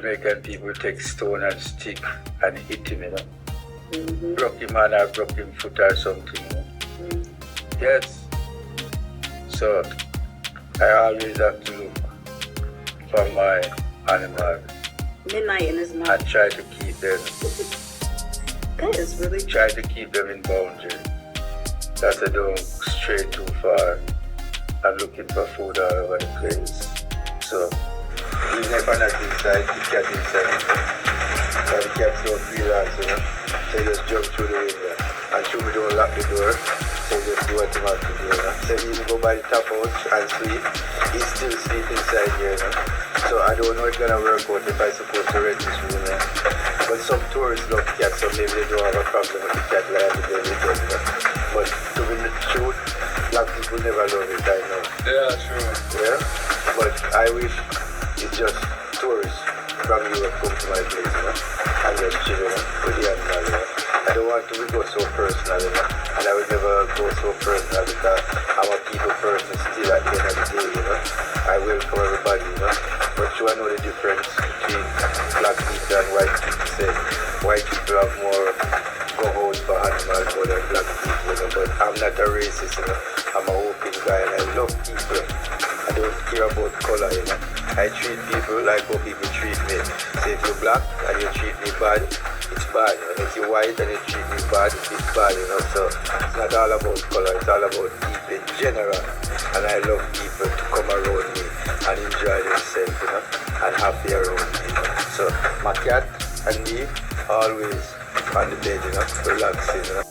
Jamaican people take stone and stick and hit him, you know. Broke him hand or broke him foot or something, you know. Yes. So I always have to look for my animals. Midnight in his mouth. And try to keep them. That is really Try to keep them in boundary. That they don't stray too far and looking for food all over the place. So even if I'm not inside, the cat inside. So the cat's so freelance, you know. So you just jump through the window. And through me don't lock the door. So you just do what you have to do, you know. So he even go by the top out and sleep. He still sleep inside here, you know. So I don't know if it's gonna work out if I'm supposed to rent this room, you know. But some tourists love cats, so maybe they don't have a problem with the cat like they do with them, you know. But to be the truth, black people never love it, I know. Yeah, true. Yeah? But I wish it's just tourists from Europe come to my place, you know, and just chill, you know, with the animal, you know. I don't want to go so personal, you know, and I will never go so personal because I'm a people person still at the end of the day, you know. I will for everybody, you know. But you know the difference between black people and white people. Say white people have more go-hold for animals more than black people, you know. But I'm not a racist, you know. I'm a open guy and I love people. I don't care about color, you know. I treat people like how people treat me. So if you're black and you treat me bad, it's bad. And if you're white and you treat me bad, it's bad, you know. So it's not all about color, it's all about people in general. And I love people to come around me and enjoy themselves, you know, and happy around me, you know. So my cat and me always on the bed, you know, relaxing, you know.